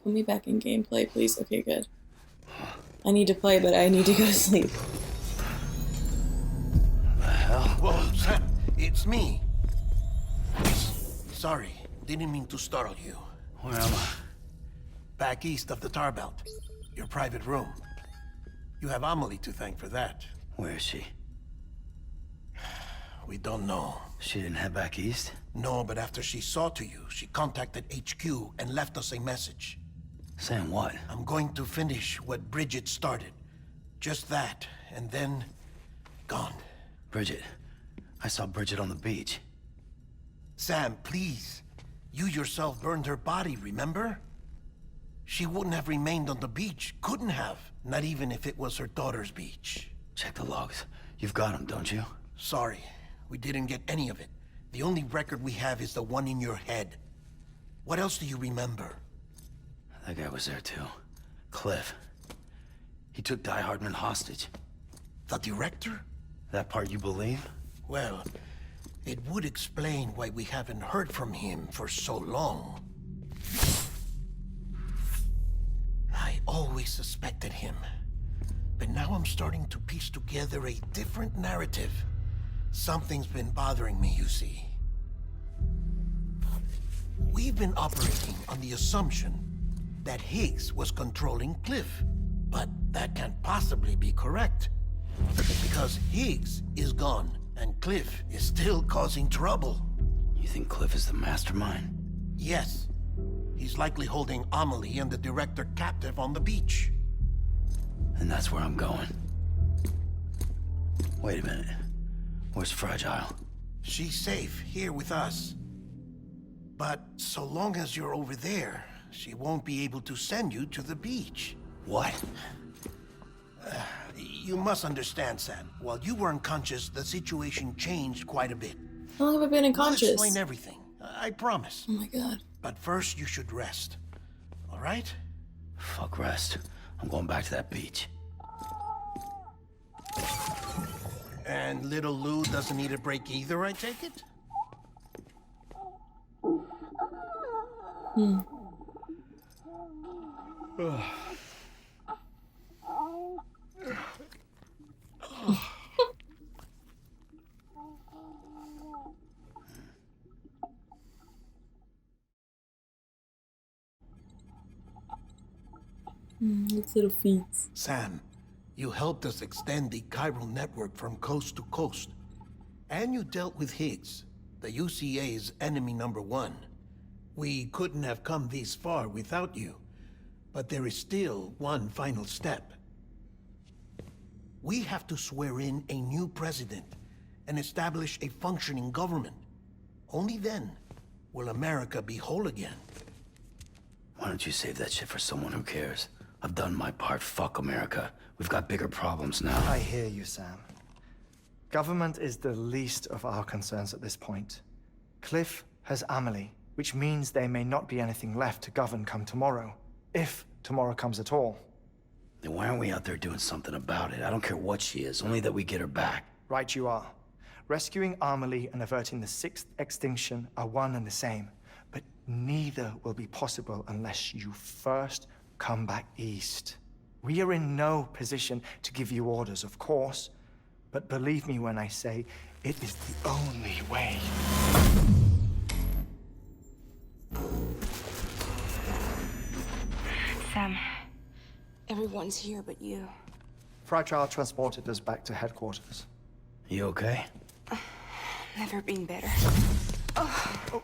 Put me back in gameplay, please. Okay, good. I need to play, but I need to go to sleep. The hell? Whoa, Sam, it's me. Sorry, didn't mean to startle you. Where am I? Back east of the tar belt. Your private room. You have Amelie to thank for that. Where is she? We don't know. She didn't head back east? No, but after she saw to you, she contacted HQ and left us a message. Saying what? I'm going to finish what Bridget started. Just that, and then... gone. Bridget. I saw Bridget on the beach. Sam, please. You yourself burned her body, remember? She wouldn't have remained on the beach. Couldn't have. Not even if it was her daughter's beach. Check the logs. You've got them, don't you? Sorry, we didn't get any of it. The only record we have is the one in your head. What else do you remember? That guy was there too. Cliff. He took Die-hardman hostage. The director? That part you believe? Well, it would explain why we haven't heard from him for so long. I always suspected him. But now I'm starting to piece together a different narrative. Something's been bothering me, you see. We've been operating on the assumption that Higgs was controlling Cliff. But that can't possibly be correct. Because Higgs is gone, and Cliff is still causing trouble. You think Cliff is the mastermind? Yes. He's likely holding Amelie and the director captive on the beach. And that's where I'm going. Wait a minute. Where's Fragile? She's safe, here with us. But so long as you're over there, she won't be able to send you to the beach. What? You must understand, Sam. While you were unconscious, the situation changed quite a bit. How long have I been I'll unconscious? explain everything. I promise. Oh my god. But first, you should rest. All right? Fuck rest. I'm going back to that beach. And little Lou doesn't need a break either, I take it? Its little feet. Sam, you helped us extend the chiral network from coast to coast. And you dealt with Higgs, the UCA's enemy #1. We couldn't have come this far without you. But there is still one final step. We have to swear in a new president and establish a functioning government. Only then will America be whole again. Why don't you save that shit for someone who cares? I've done my part. Fuck America. We've got bigger problems now. I hear you, Sam. Government is the least of our concerns at this point. Cliff has Amelie, which means there may not be anything left to govern come tomorrow. If tomorrow comes at all. Then why aren't we out there doing something about it? I don't care what she is, only that we get her back. Right you are. Rescuing Amelie and averting the 6th extinction are one and the same. But neither will be possible unless you first come back east. We are in no position to give you orders, of course. But believe me when I say, it is the only way. Sam, everyone's here but you. Fragile transported us back to headquarters. You okay? Never been better. Oh.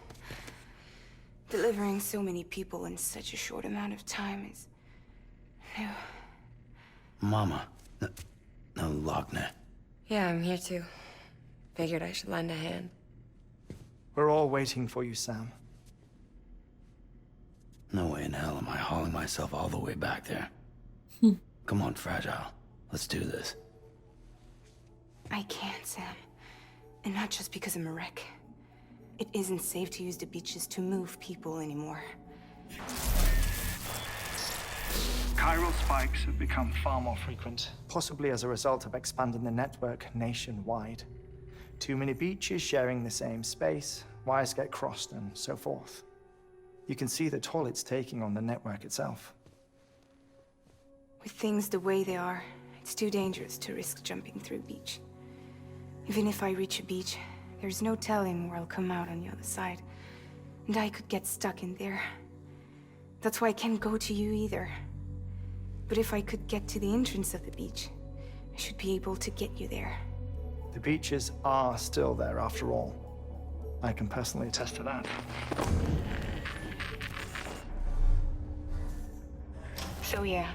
Delivering so many people in such a short amount of time is new. Mama. No, Lochner. Yeah, I'm here too. Figured I should lend a hand. We're all waiting for you, Sam. No way in hell am I hauling myself all the way back there. Come on, Fragile. Let's do this. I can't, Sam. And not just because I'm a wreck. It isn't safe to use the beaches to move people anymore. Chiral spikes have become far more frequent. Possibly as a result of expanding the network nationwide. Too many beaches sharing the same space, wires get crossed, and so forth. You can see the toll it's taking on the network itself. With things the way they are, it's too dangerous to risk jumping through a beach. Even if I reach a beach, there's no telling where I'll come out on the other side. And I could get stuck in there. That's why I can't go to you either. But if I could get to the entrance of the beach, I should be able to get you there. The beaches are still there after all. I can personally attest to that. So yeah,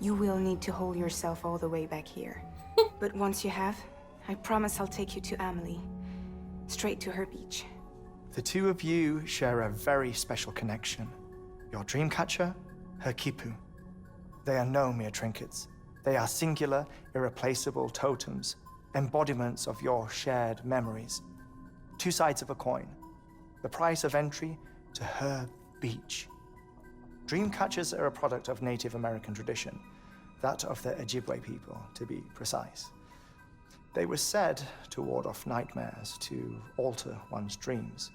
you will need to hold yourself all the way back here. But once you have, I promise I'll take you to Amelie. Straight to her beach. The two of you share a very special connection. Your dreamcatcher, her quipu. They are no mere trinkets. They are singular, irreplaceable totems, embodiments of your shared memories. Two sides of a coin. The price of entry to her beach. Dreamcatchers are a product of Native American tradition, that of the Ojibwe people, to be precise. They were said to ward off nightmares, to alter one's dreams.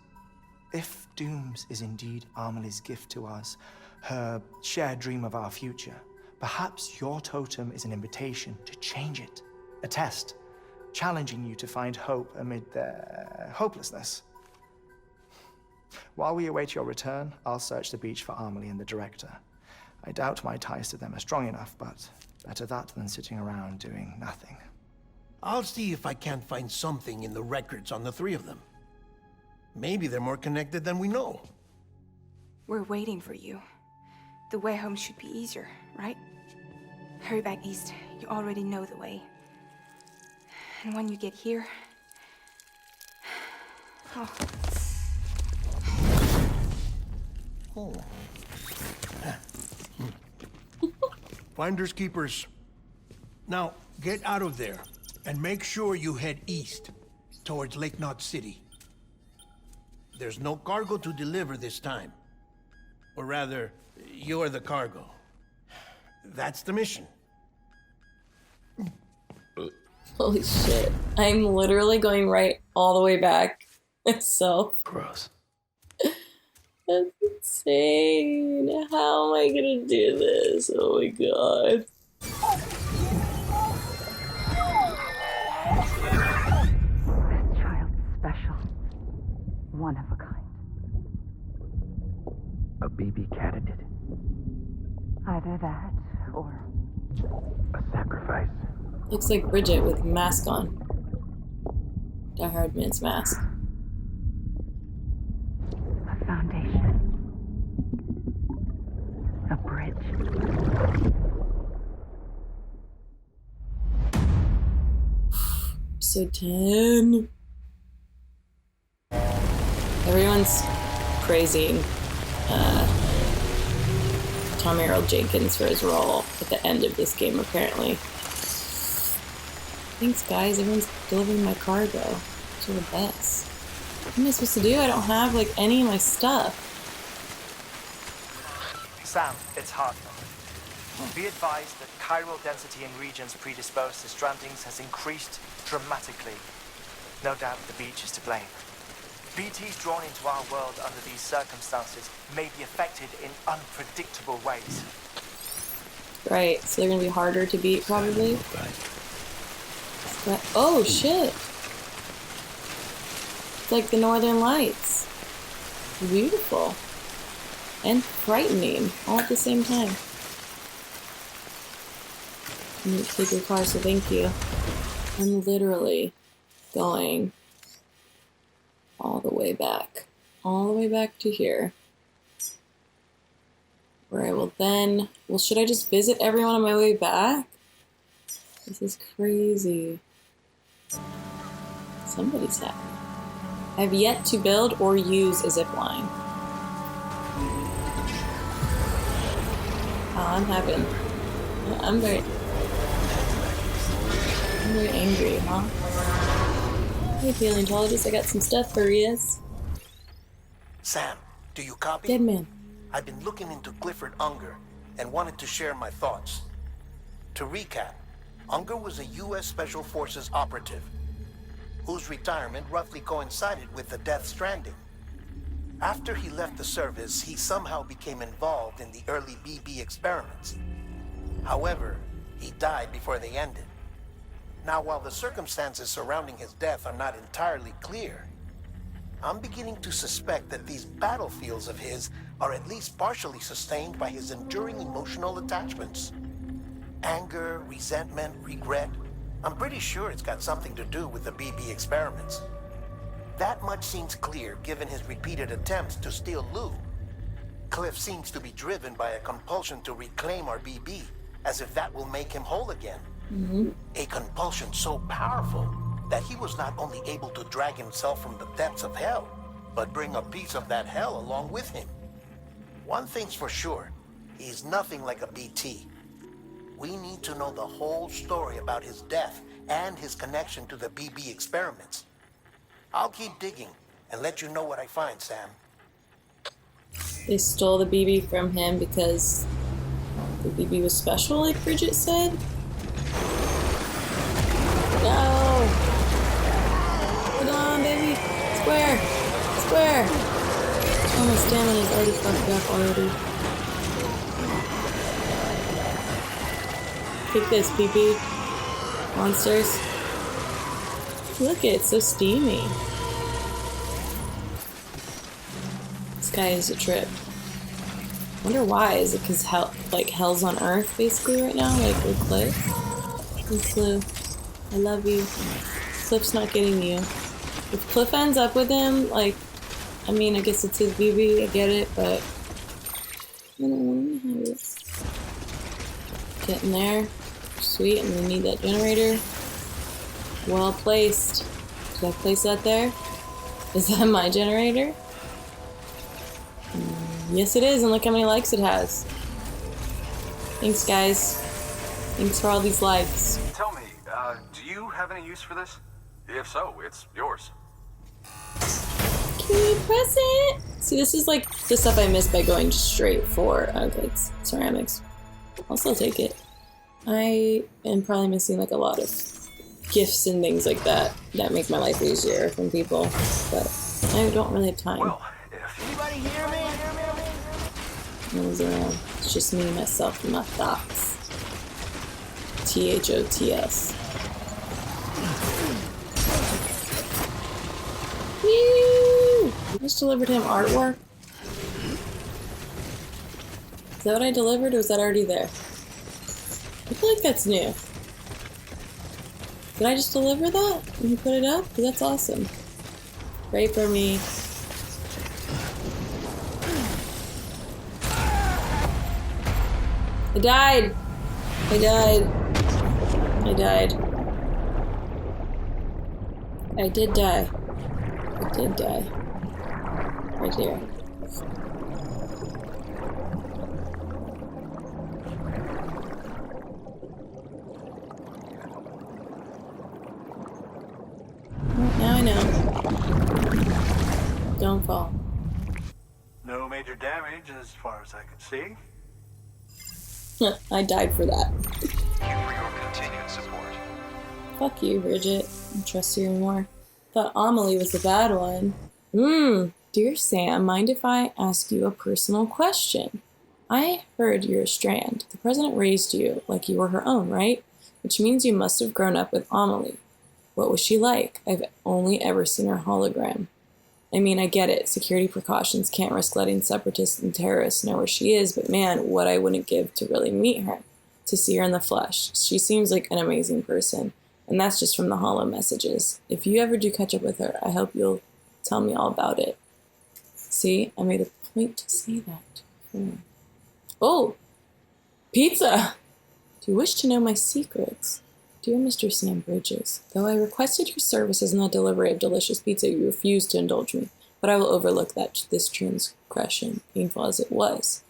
If Dooms is indeed Amelie's gift to us, her shared dream of our future, perhaps your totem is an invitation to change it, a test, challenging you to find hope amid their hopelessness. While we await your return, I'll search the beach for Amelie and the director. I doubt my ties to them are strong enough, but better that than sitting around doing nothing. I'll see if I can't find something in the records on the three of them. Maybe they're more connected than we know. We're waiting for you. The way home should be easier, right? Hurry back east. You already know the way. And when you get here... Oh. Oh. Finders keepers. Now, get out of there, and make sure you head east, towards Lake Knot City. There's no cargo to deliver this time. Or rather, you're the cargo. That's the mission. Holy shit. I'm literally going right all the way back myself. Gross. That's insane. How am I gonna do this? Oh my god. This child's special. One of a kind. A baby candidate. Either that, or... A sacrifice. Looks like Bridget with mask on. Die-hardman's mask. a foundation. A bridge. Episode 10. Everyone's praising Tom Earl Jenkins for his role at the end of this game, apparently. Thanks, guys. Everyone's delivering my cargo. Those are the best. What am I supposed to do? I don't have, like, any of my stuff. Sam, it's Hartnell. Be advised that chiral density in regions predisposed to strandings has increased dramatically. No doubt the beach is to blame. BTs drawn into our world under these circumstances may be affected in unpredictable ways. Right, so they're gonna be harder to beat, probably. But, oh, shit! It's like the Northern Lights. Beautiful. And frightening, all at the same time. I need to take your car, so thank you. I'm literally going all the way back. All the way back to here. Where I will then... Well, should I just visit everyone on my way back? This is crazy. Somebody's happy. I have yet to build or use a zip line. Oh, I'm having... I'm very angry, huh? Hey, paleontologist, I got some stuff for you. Sam, do you copy? Dead man. I've been looking into Clifford Unger and wanted to share my thoughts. To recap, Unger was a U.S. Special Forces operative whose retirement roughly coincided with the Death Stranding. After he left the service, he somehow became involved in the early BB experiments. However, he died before they ended. Now, while the circumstances surrounding his death are not entirely clear, I'm beginning to suspect that these battlefields of his are at least partially sustained by his enduring emotional attachments. Anger, resentment, regret. I'm pretty sure it's got something to do with the BB experiments. That much seems clear given his repeated attempts to steal Lou. Cliff seems to be driven by a compulsion to reclaim our BB, as if that will make him whole again. A compulsion so powerful that he was not only able to drag himself from the depths of hell, but bring a piece of that hell along with him. One thing's for sure, he's nothing like a BT. We need to know the whole story about his death and his connection to the BB experiments. I'll keep digging and let you know what I find, Sam. They stole the BB from him because the BB was special, like Bridget said? No! Hold on, baby! Square! Square! Oh, my stamina's already fucked up already. Take this, BB. Monsters. Look, it's so steamy. This guy is a trip. Wonder why? Is it because hell, like hell's on Earth basically right now? Like with Cliff? Hey, Cliff, I love you. Cliff's not getting you. If Cliff ends up with him, like, I mean, I guess it's his BB. I get it, but I don't want to have this. Get in there. Sweet. I'm gonna need that generator. Well placed. Did I place that there? Is that my generator? Yes, it is, and look how many likes it has. Thanks, guys. Thanks for all these likes. Tell me, do you have any use for this? If so, it's yours. Can we press it? See, this is like the stuff I missed by going straight for. Okay, it's ceramics. I'll still take it. I am probably missing like a lot of gifts and things like that that make my life easier from people, but I don't really have time. Well, if anybody hear me? No one's around. It's just me, myself, and my thoughts. THOTS. Woo! I just delivered him artwork. Is that what I delivered, or was that already there? I feel like that's new. Did I just deliver that? And you put it up? 'Cause that's awesome. Pray for me. I died! I died. I died. I did die. I did die. Right here. Now I know. Don't fall. No major damage as far as I can see. I died for that. Thank you for your continued support. Fuck you, Bridget. I don't trust you anymore. Thought Amelie was the bad one. Dear Sam, mind if I ask you a personal question? I heard you're a Strand. The president raised you like you were her own, right? Which means you must have grown up with Amelie. What was she like? I've only ever seen her hologram. I mean, I get it. Security precautions, can't risk letting separatists and terrorists know where she is, but man, what I wouldn't give to really meet her, to see her in the flesh. She seems like an amazing person, and that's just from the holo messages. If you ever do catch up with her, I hope you'll tell me all about it. See, I made a point to say that. Oh, pizza! Do you wish to know my secrets? Dear Mr. Sam Bridges, though I requested your services in the delivery of delicious pizza, you refused to indulge me, but I will overlook this transgression, painful as it was.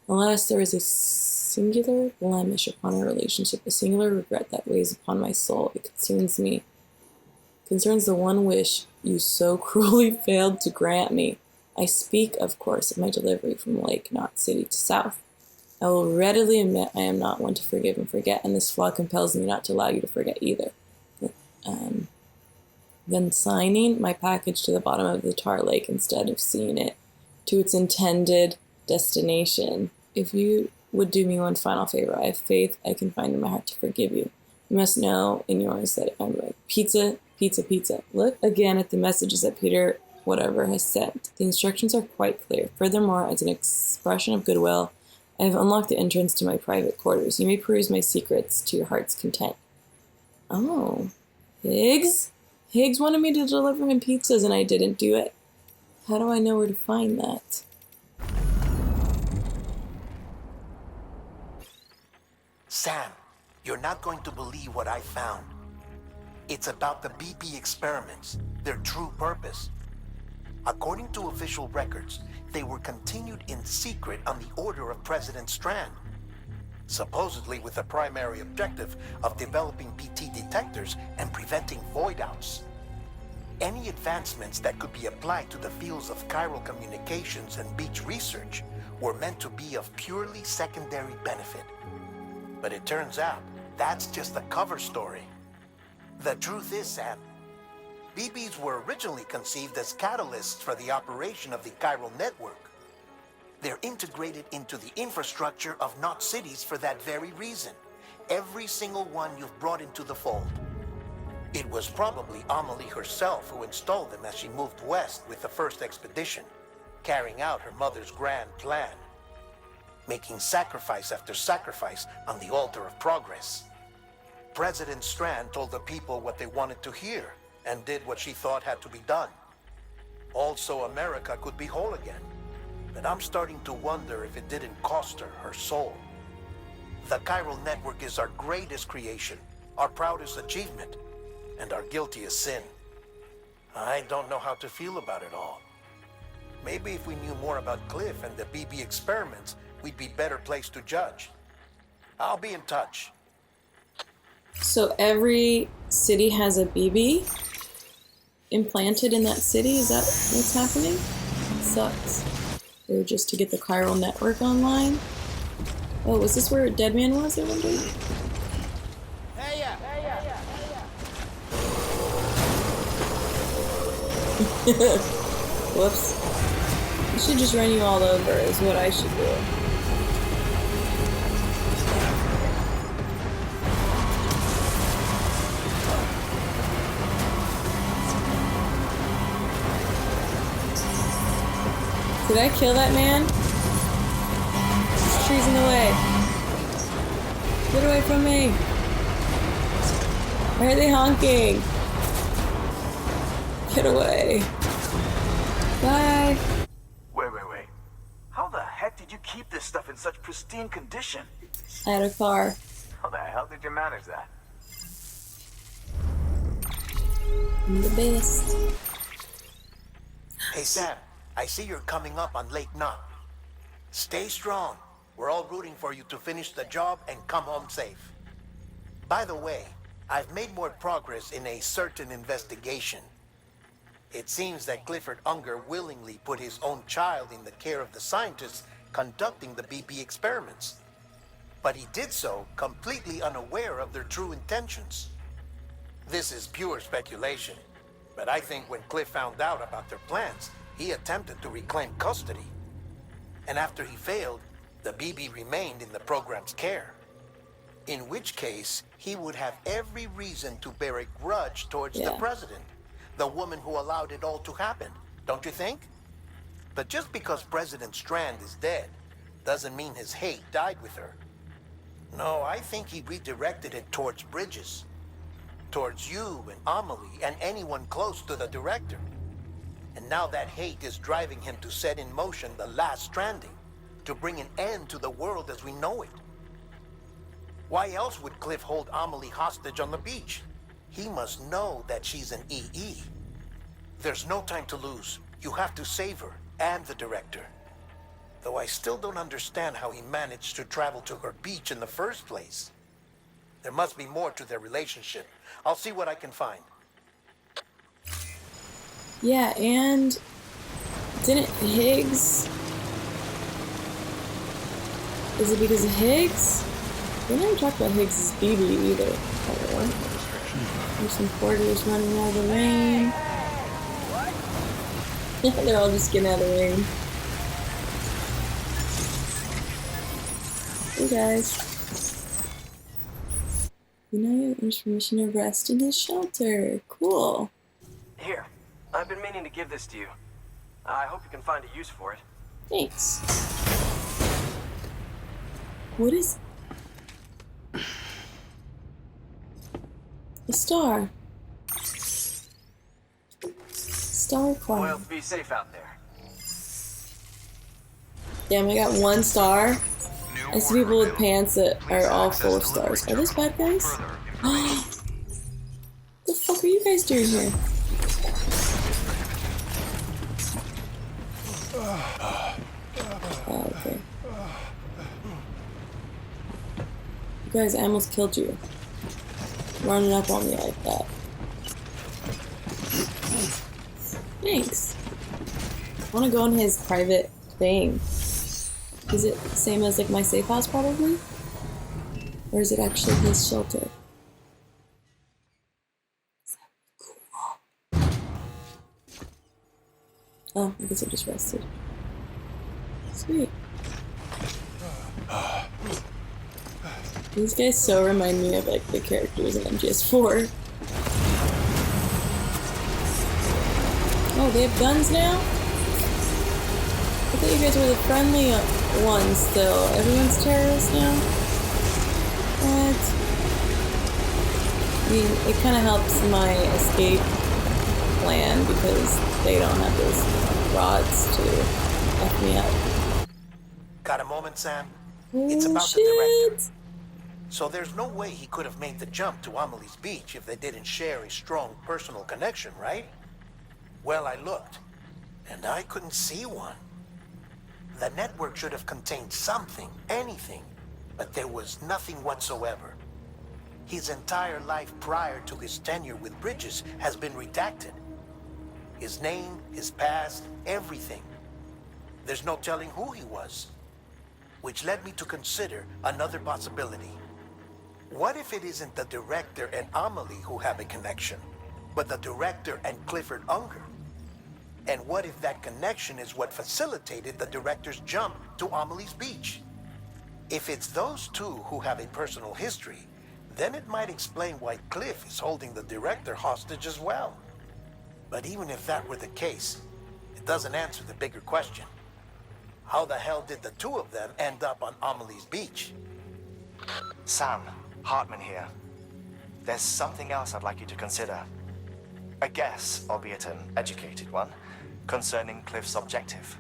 Alas, there is a singular blemish upon our relationship, a singular regret that weighs upon my soul. It concerns me. It concerns the one wish you so cruelly failed to grant me. I speak, of course, of my delivery from Lake, not city to south. I will readily admit I am not one to forgive and forget, and this flaw compels me not to allow you to forget either. Then signing my package to the bottom of the tar lake instead of seeing it to its intended destination. If you would do me one final favor, I have faith I can find in my heart to forgive you. You must know in yours that I'm like, pizza, pizza, pizza. Look again at the messages that Peter whatever has sent. The instructions are quite clear. Furthermore, as an expression of goodwill, I have unlocked the entrance to my private quarters. You may peruse my secrets to your heart's content. Oh, Higgs? Higgs wanted me to deliver him pizzas and I didn't do it. How do I know where to find that? Sam, you're not going to believe what I found. It's about the BP experiments, their true purpose. According to official records, they were continued in secret on the order of President Strand, supposedly with the primary objective of developing BT detectors and preventing void-outs. Any advancements that could be applied to the fields of chiral communications and beach research were meant to be of purely secondary benefit. But it turns out, that's just the cover story. The truth is, Sam, BBs were originally conceived as catalysts for the operation of the chiral network. They're integrated into the infrastructure of Knot cities for that very reason. Every single one you've brought into the fold. It was probably Amelie herself who installed them as she moved west with the first expedition, carrying out her mother's grand plan, making sacrifice after sacrifice on the altar of progress. President Strand told the people what they wanted to hear, and did what she thought had to be done. Also, America could be whole again. But I'm starting to wonder if it didn't cost her soul. The chiral network is our greatest creation, our proudest achievement, and our guiltiest sin. I don't know how to feel about it all. Maybe if we knew more about Cliff and the BB experiments, we'd be better placed to judge. I'll be in touch. So every city has a BB implanted in that city? Is that what's happening? Sucks. Or just to get the chiral network online? Oh, was this where Deadman was, I wonder? Whoops. I should just run you all over is what I should do. Did I kill that man? There's trees in the way. Get away from me. Why are they honking? Get away. Bye. Wait. How the heck did you keep this stuff in such pristine condition? I had a car. How the hell did you manage that? I'm the best. Hey, Sam. I see you're coming up on Lake Knot. Stay strong. We're all rooting for you to finish the job and come home safe. By the way, I've made more progress in a certain investigation. It seems that Clifford Unger willingly put his own child in the care of the scientists conducting the BP experiments. But he did so completely unaware of their true intentions. This is pure speculation, but I think when Cliff found out about their plans, he attempted to reclaim custody. And after he failed, the BB remained in the program's care. In which case, he would have every reason to bear a grudge towards the president, the woman who allowed it all to happen, don't you think? But just because President Strand is dead, doesn't mean his hate died with her. No, I think he redirected it towards Bridges. Towards you and Amelie and anyone close to the director. And now that hate is driving him to set in motion the last Stranding, to bring an end to the world as we know it. Why else would Cliff hold Amelie hostage on the beach? He must know that she's an EE. There's no time to lose. You have to save her, and the director. Though I still don't understand how he managed to travel to her beach in the first place. There must be more to their relationship. I'll see what I can find. Yeah, and didn't Higgs... Is it because of Higgs? We never talked about Higgs' BB either. There's some porters running out of the rain. They're all just getting out of the rain. Hey guys. You know, there's permission to rest in his shelter. Cool. Here, I've been meaning to give this to you. I hope you can find a use for it. Thanks. What is... A star. Star cloud. Well, be safe out there. Damn, I got one star. I see people with pants that are all full of stars. Are those bad guys? What the fuck are you guys doing here? Oh, okay. You guys, I almost killed you. Running up on me like that. Thanks. I want to go in his private thing. Is it the same as like my safe house probably? Or is it actually his shelter? Cool. Oh, I guess I just rested. Sweet. These guys so remind me of like the characters in MGS4. Oh, they have guns now? I thought you guys were the friendly ones still. Everyone's terrorists now? What? I mean, it kind of helps my escape plan because they don't have those rods to F me up. Got a moment, Sam? Oh, It's about shit. the director. So there's no way he could have made the jump to Amelie's beach if they didn't share a strong personal connection, right? Well, I looked, and I couldn't see one. The network should have contained something, anything, but there was nothing whatsoever. His entire life prior to his tenure with Bridges has been redacted. His name, his past, everything. There's no telling who he was. Which led me to consider another possibility. What if it isn't the director and Amelie who have a connection, but the director and Clifford Unger? And what if that connection is what facilitated the director's jump to Amelie's beach? If it's those two who have a personal history, then it might explain why Cliff is holding the director hostage as well. But even if that were the case, it doesn't answer the bigger question. How the hell did the two of them end up on Amelie's beach? Sam, Hartman here. There's something else I'd like you to consider. A guess, albeit an educated one, concerning Cliff's objective.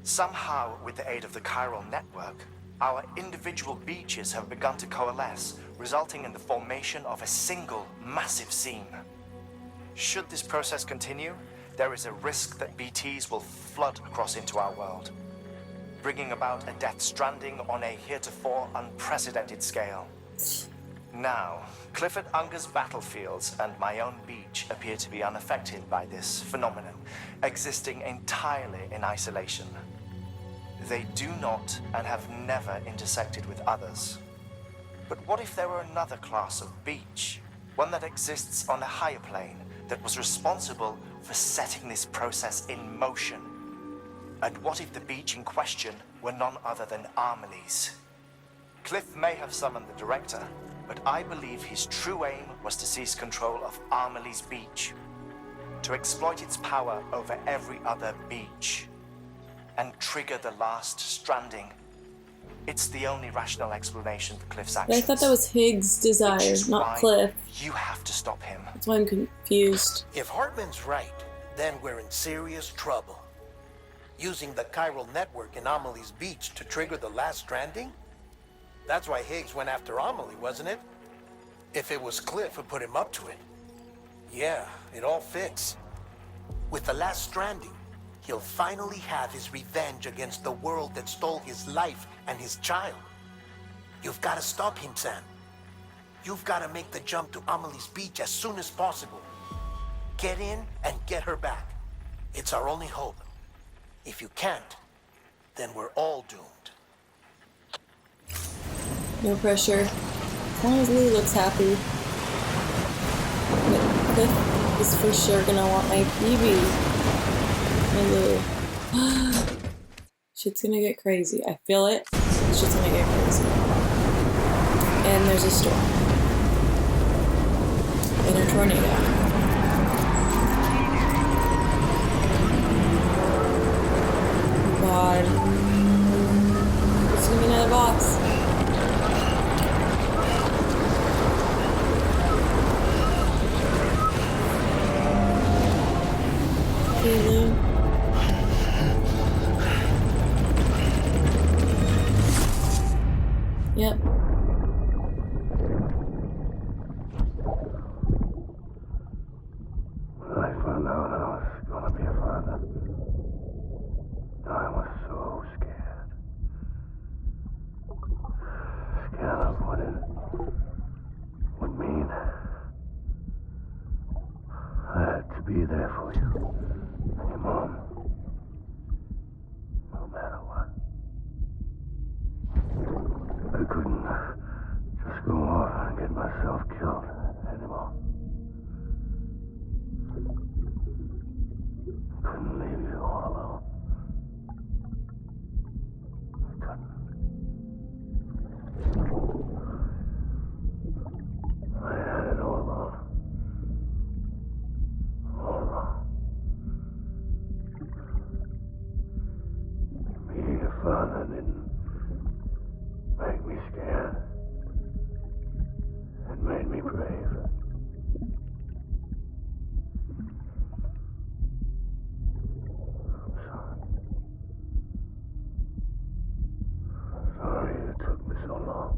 Somehow, with the aid of the chiral network, our individual beaches have begun to coalesce, resulting in the formation of a single massive seam. Should this process continue, there is a risk that BTs will flood across into our world, bringing about a death stranding on a heretofore unprecedented scale. Now, Clifford Unger's battlefields and my own beach appear to be unaffected by this phenomenon, existing entirely in isolation. They do not and have never intersected with others. But what if there were another class of beach, one that exists on a higher plane, that was responsible for setting this process in motion? And what if the beach in question were none other than Amelie's? Cliff may have summoned the director, but I believe his true aim was to seize control of Amelie's beach, to exploit its power over every other beach, and trigger the last stranding. It's the only rational explanation for Cliff's But actions. I thought that was Higgs' desire, not Cliff. You have to stop him. That's why I'm confused. If Hartman's right, then we're in serious trouble. Using the chiral network in Amelie's beach to trigger the last stranding? That's why Higgs went after Amelie, wasn't it? If it was Cliff who put him up to it. Yeah, it all fits. With the last stranding, he'll finally have his revenge against the world that stole his life and his child. You've got to stop him, Sam. You've got to make the jump to Amelie's beach as soon as possible. Get in and get her back. It's our only hope. If you can't, then we're all doomed. No pressure. As long as Lou looks happy. But Cliff is for sure gonna want my BB. My Lou. Shit's gonna get crazy. I feel it. shit's gonna get crazy. And there's a storm. And a tornado. God. It's gonna be another boss. Feeling. Yep. When I found out I was gonna be a father, I was so scared. Scared of what it would mean. I had to be there for you, your mom, no matter what. I couldn't just go off and get myself killed anymore. Couldn't leave you all alone. I couldn't. I had it all wrong. All wrong. Being a father didn't make me scared. It made me brave. I'm sorry. Sorry it took me so long.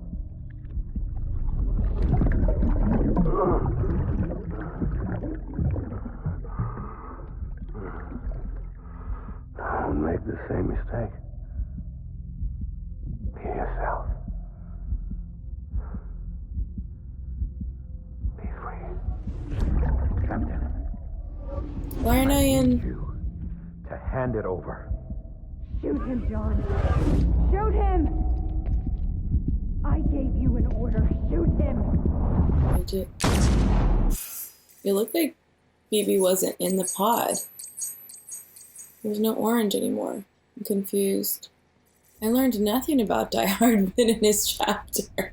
Don't make the same mistake. Be yourself. Be free. Captain. Why aren't I in? You to hand it over. Shoot him, John. Shoot him! I gave you an order. Shoot him! Bridget. It looked like Phoebe wasn't in the pod. There's no orange anymore. I'm confused. I learned nothing about Die-hardman in his chapter.